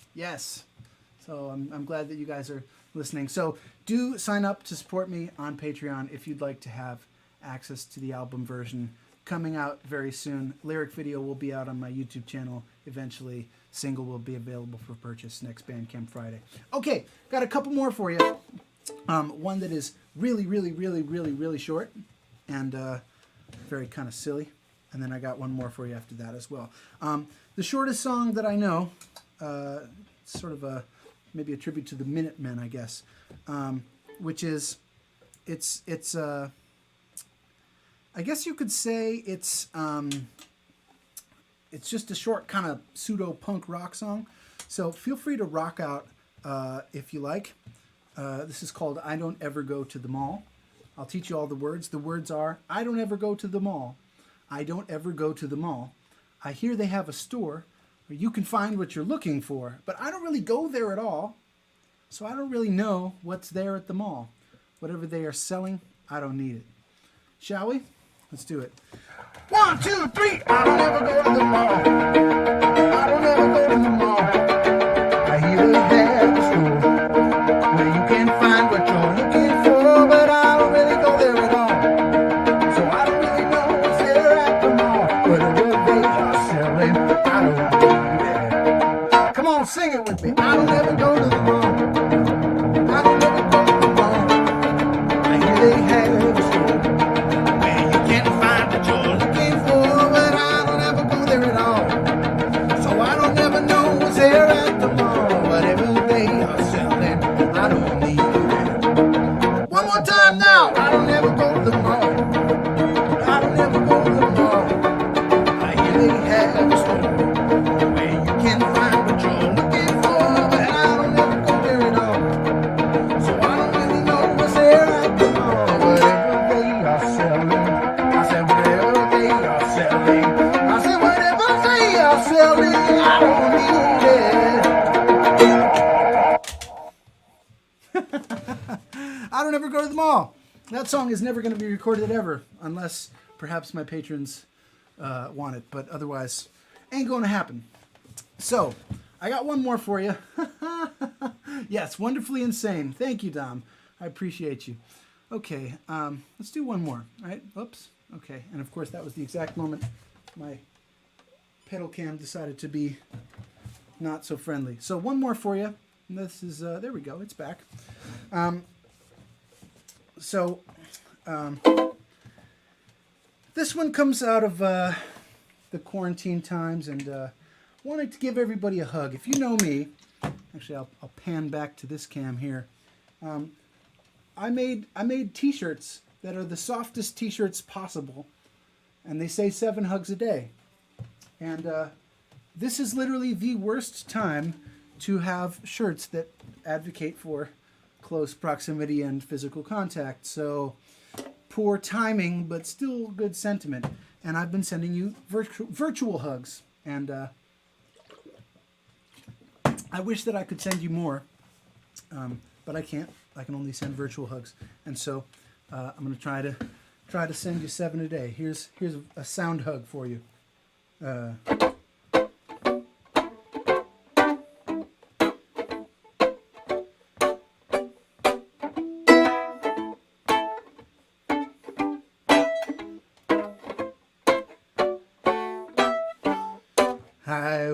So I'm glad that you guys are listening. So do sign up to support me on Patreon if you'd like to have access to the album version coming out very soon. Lyric video will be out on my YouTube channel eventually. Single will be available for purchase next Bandcamp Friday. Okay, got a couple more for you. One that is really short and very kind of silly. And then I got one more for you after that as well. The shortest song that I know, sort of maybe a tribute to the Minutemen, I guess, which is, I guess you could say it's just a short kind of pseudo-punk rock song. So feel free to rock out if you like. This is called I Don't Ever Go to the Mall. I'll teach you all the words. The words are, I don't ever go to the mall. I don't ever go to the mall. I hear they have a store where you can find what you're looking for, but I don't really go there at all. So I don't really know what's there at the mall. Whatever they are selling, I don't need it. Shall we? Let's do it. 1, 2, 3. I don't ever go to the mall. I don't ever go to the mall. I hear they have a store where you can find what you're looking for, but I don't really go there at all. So I don't really know what's there at the mall. Whatever they are selling, I don't need it. Come on, sing it with me. I don't ever go to the mall. I don't ever go to the mall. I hear they have a store where you can find what you're looking for, but I don't ever go there at all. So I don't ever know what's there at the mall. Whatever they are selling, I don't need it. One more time now. I don't ever go to the mall. I don't ever go to the mall. I hear they have a store where you can find what you're looking for, but I don't ever go there at all. So I don't really know what's there at the mall. Whatever they are selling, I said whatever they are selling, I said whatever they are selling, I don't need it. I don't ever go to the mall. That song is never going to be recorded ever, unless perhaps my patrons want it, but otherwise ain't going to happen. So I got one more for you. Yes, wonderfully insane. Thank you, Dom. I appreciate you. Okay, let's do one more, right? Oops. Okay, and of course that was the exact moment my pedal cam decided to be not so friendly. So one more for you. And this is, there we go, it's back. This one comes out of the quarantine times, and wanted to give everybody a hug. If you know me, actually I'll pan back to this cam here. I made t-shirts that are the softest t-shirts possible, and they say 7 hugs a day. And this is literally the worst time to have shirts that advocate for close proximity and physical contact. So poor timing, but still good sentiment. And I've been sending you virtual hugs. And I wish that I could send you more, but I can't. I can only send virtual hugs. And so I'm going to try to send you 7 a day. Here's a sound hug for you.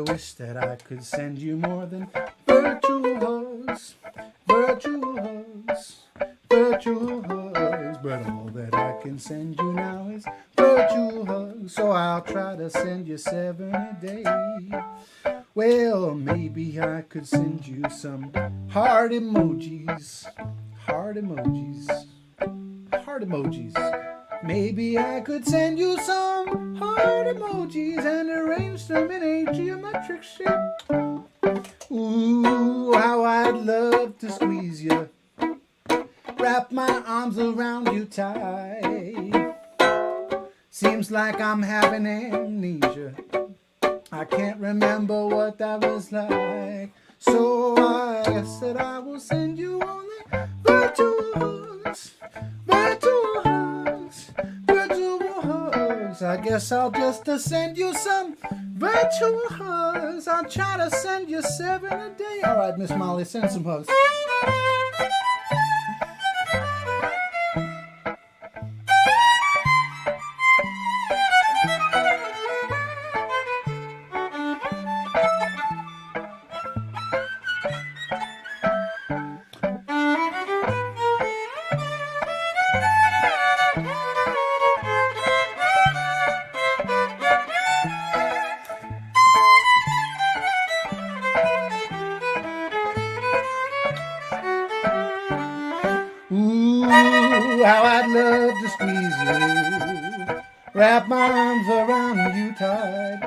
wish that I could send you more than virtual hugs, virtual hugs, virtual hugs. But all that I can send you now is virtual hugs. So I'll try to send you 7 a day. Well, maybe I could send you some heart emojis, heart emojis, heart emojis. Maybe I could send you some heart emojis and arrange them in a geometric shape. Ooh, how I'd love to squeeze you, wrap my arms around you tight. Seems like I'm having amnesia. I can't remember what that was like. So I guess that I will send you only virtual hugs, virtual hugs, virtual hugs. I guess I'll just send you some virtual hugs. I'll try to send you 7 a day. All right, Miss Molly, send some hugs. How I'd love to squeeze you, wrap my arms around you tight.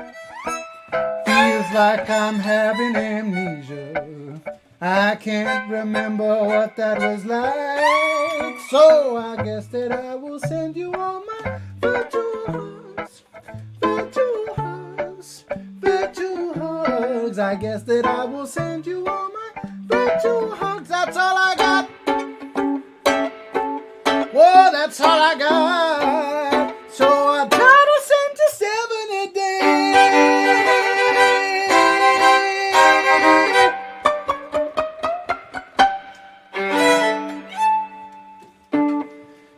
Feels like I'm having amnesia. I can't remember what that was like. So I guess that I will send you all my virtual hugs, virtual hugs, virtual hugs. I guess that I will send you all my virtual hugs. That's all I got. Whoa, that's all I got. So I try to send you 7 a day.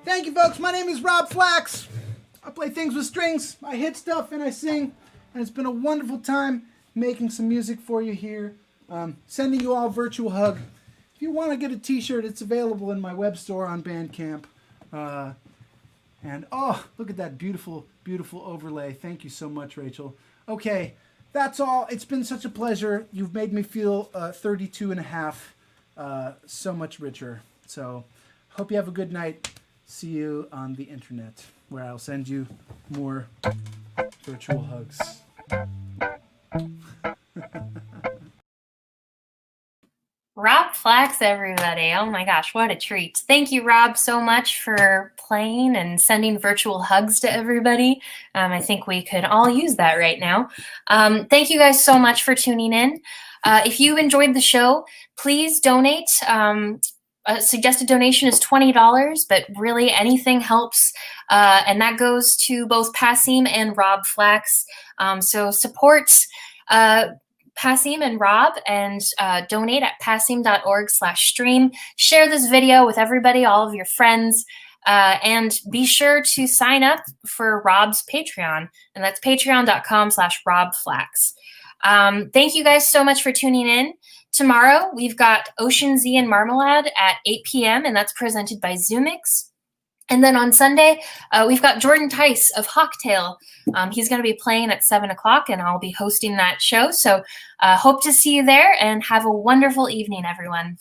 Thank you, folks. My name is Rob Flax. I play things with strings. I hit stuff and I sing. And it's been a wonderful time making some music for you here. Sending you all a virtual hug. If you want to get a t-shirt, it's available in my web store on Bandcamp. And oh, look at that beautiful, beautiful overlay. Thank you so much, Rachel. Okay, that's all. It's been such a pleasure. You've made me feel 32 and a half, so much richer. So hope you have a good night. See you on the internet, where I'll send you more virtual hugs. Rob Flax, everybody. Oh my gosh, what a treat. Thank you, Rob, so much for playing and sending virtual hugs to everybody. I think we could all use that right now. Thank you guys so much for tuning in. If you enjoyed the show, please donate. A suggested donation is $20, but really anything helps. And that goes to both Passim and Rob Flax. So support Passim and Rob, and donate at passim.org/stream. Share this video with everybody, all of your friends, and be sure to sign up for Rob's Patreon, and that's patreon.com/robflax. Thank you guys so much for tuning in. Tomorrow, we've got Ocean Z and Marmalade at 8 p.m., and that's presented by Zoomix. And then on Sunday, we've got Jordan Tice of Hawktail. He's going to be playing at 7 o'clock, and I'll be hosting that show. So hope to see you there, and have a wonderful evening, everyone.